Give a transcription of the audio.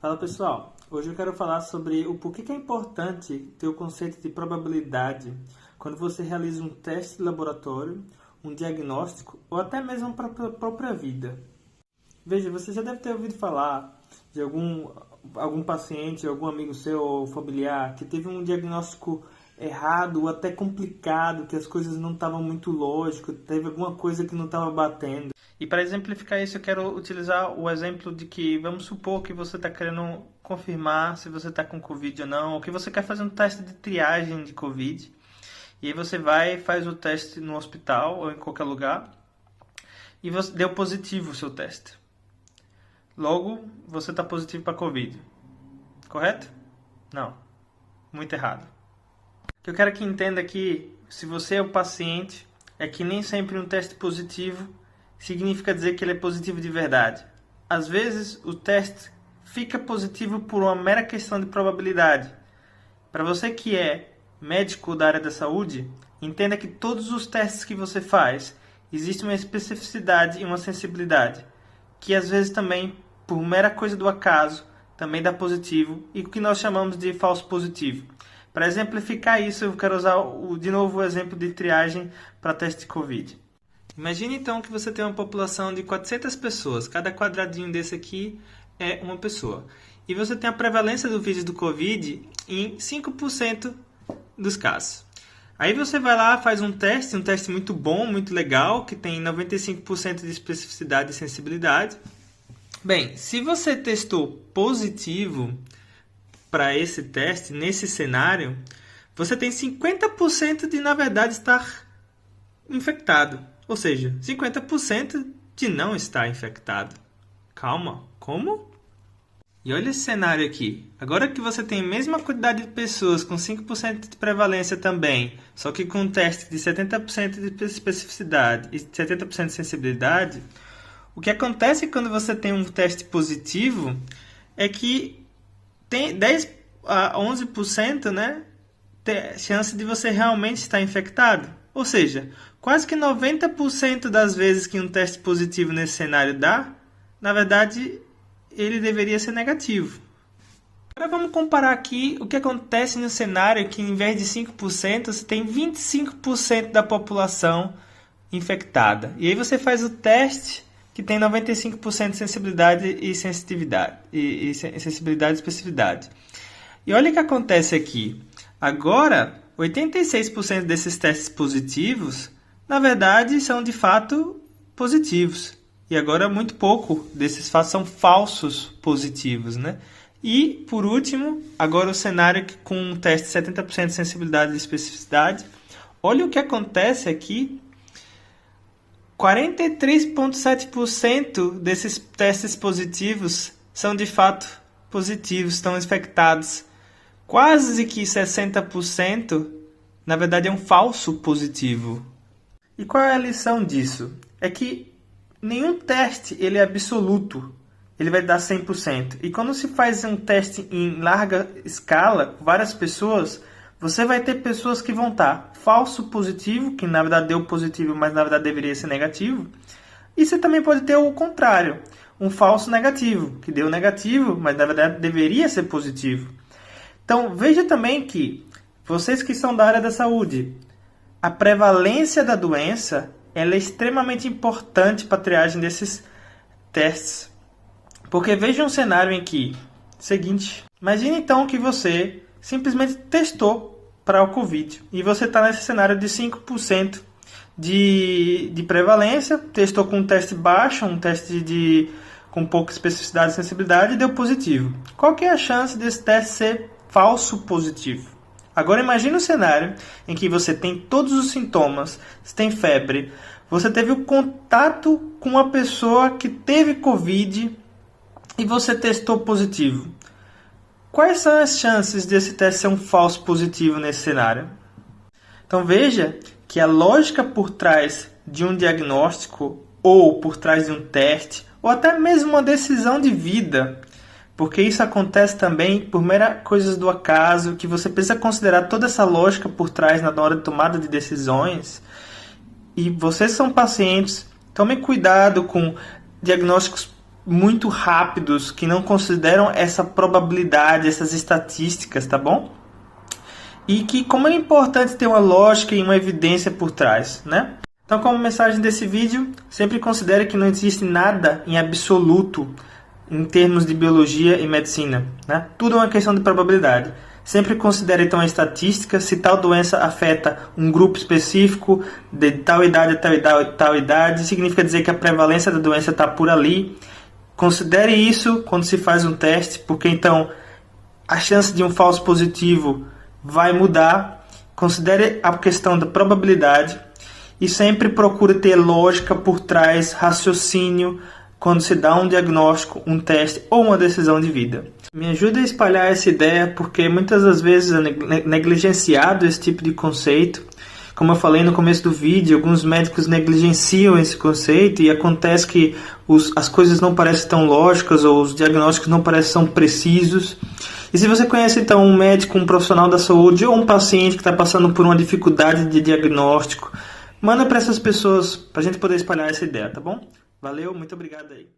Fala pessoal, hoje eu quero falar sobre o porquê que é importante ter o conceito de probabilidade quando você realiza um teste de laboratório, um diagnóstico ou até mesmo para a própria vida. Veja, você já deve ter ouvido falar de algum paciente, algum amigo seu ou familiar que teve um diagnóstico errado ou até complicado, que as coisas não estavam muito lógicas, teve alguma coisa que não estava batendo. E para exemplificar isso, eu quero utilizar o exemplo de que, vamos supor que você está querendo confirmar se você está com Covid ou não, ou que você quer fazer um teste de triagem de Covid. E aí você vai e faz o teste no hospital ou em qualquer lugar e você deu positivo o seu teste. Logo, você está positivo para Covid. Correto? Não. Muito errado. O que eu quero que entenda aqui, se você é o paciente, é que nem sempre um teste positivo significa dizer que ele é positivo de verdade. Às vezes, o teste fica positivo por uma mera questão de probabilidade. Para você que é médico da área da saúde, entenda que todos os testes que você faz, existe uma especificidade e uma sensibilidade, que às vezes também, por mera coisa do acaso, também dá positivo, e o que nós chamamos de falso positivo. Para exemplificar isso, eu quero usar de novo o exemplo de triagem para teste de Covid. Imagine então que você tem uma população de 400 pessoas, cada quadradinho desse aqui é uma pessoa. E você tem a prevalência do vírus do Covid em 5% dos casos. Aí você vai lá, faz um teste muito bom, muito legal, que tem 95% de especificidade e sensibilidade. Bem, se você testou positivo para esse teste, nesse cenário, você tem 50% de, na verdade, estar infectado. Ou seja, 50% de não estar infectado. Calma, como? E olha esse cenário aqui. Agora que você tem a mesma quantidade de pessoas com 5% de prevalência também, só que com um teste de 70% de especificidade e 70% de sensibilidade, o que acontece quando você tem um teste positivo é que tem 10 a 11%, né, chance de você realmente estar infectado. Ou seja, quase que 90% das vezes que um teste positivo nesse cenário dá, na verdade, ele deveria ser negativo. Agora vamos comparar aqui o que acontece no cenário que, em vez de 5%, você tem 25% da população infectada. E aí você faz o teste que tem 95% de sensibilidade e sensitividade, e sensibilidade e especificidade. E olha o que acontece aqui. Agora, 86% desses testes positivos, na verdade, são de fato positivos. E agora, muito pouco desses fatos são falsos positivos, né? E, por último, agora o cenário com um teste de 70% de sensibilidade e especificidade. Olha o que acontece aqui. 43,7% desses testes positivos são de fato positivos, estão infectados. Quase que 60%, na verdade, é um falso positivo. E qual é a lição disso? É que nenhum teste ele é absoluto, ele vai dar 100%. E quando se faz um teste em larga escala, com várias pessoas, você vai ter pessoas que vão estar falso positivo, que na verdade deu positivo, mas na verdade deveria ser negativo. E você também pode ter o contrário, um falso negativo, que deu negativo, mas na verdade deveria ser positivo. Então veja também que vocês que são da área da saúde, a prevalência da doença ela é extremamente importante para a triagem desses testes. Porque veja um cenário em que, seguinte, imagine então que você simplesmente testou para o Covid. E você está nesse cenário de 5% de prevalência, testou com um teste baixo, um teste com pouca especificidade e sensibilidade e deu positivo. Qual que é a chance desse teste ser falso positivo? Agora imagine um cenário em que você tem todos os sintomas, você tem febre, você teve o contato com uma pessoa que teve Covid e você testou positivo. Quais são as chances desse teste ser um falso positivo nesse cenário? Então veja que a lógica por trás de um diagnóstico ou por trás de um teste ou até mesmo uma decisão de vida, porque isso acontece também por mera coisas do acaso, que você precisa considerar toda essa lógica por trás na hora de tomada de decisões. E vocês são pacientes, tomem cuidado com diagnósticos muito rápidos, que não consideram essa probabilidade, essas estatísticas, tá bom? E que como é importante ter uma lógica e uma evidência por trás, né? Então, como mensagem desse vídeo, sempre considere que não existe nada em absoluto em termos de biologia e medicina, né? Tudo é uma questão de probabilidade. Sempre considere então a estatística, se tal doença afeta um grupo específico, de tal idade a tal idade, significa dizer que a prevalência da doença está por ali. Considere isso quando se faz um teste, porque então a chance de um falso positivo vai mudar. Considere a questão da probabilidade e sempre procure ter lógica por trás, raciocínio, quando se dá um diagnóstico, um teste ou uma decisão de vida. Me ajude a espalhar essa ideia, porque muitas das vezes é negligenciado esse tipo de conceito. Como eu falei no começo do vídeo, alguns médicos negligenciam esse conceito e acontece que as coisas não parecem tão lógicas ou os diagnósticos não parecem tão precisos. E se você conhece então um médico, um profissional da saúde ou um paciente que está passando por uma dificuldade de diagnóstico, manda para essas pessoas para a gente poder espalhar essa ideia, tá bom? Valeu, muito obrigado aí.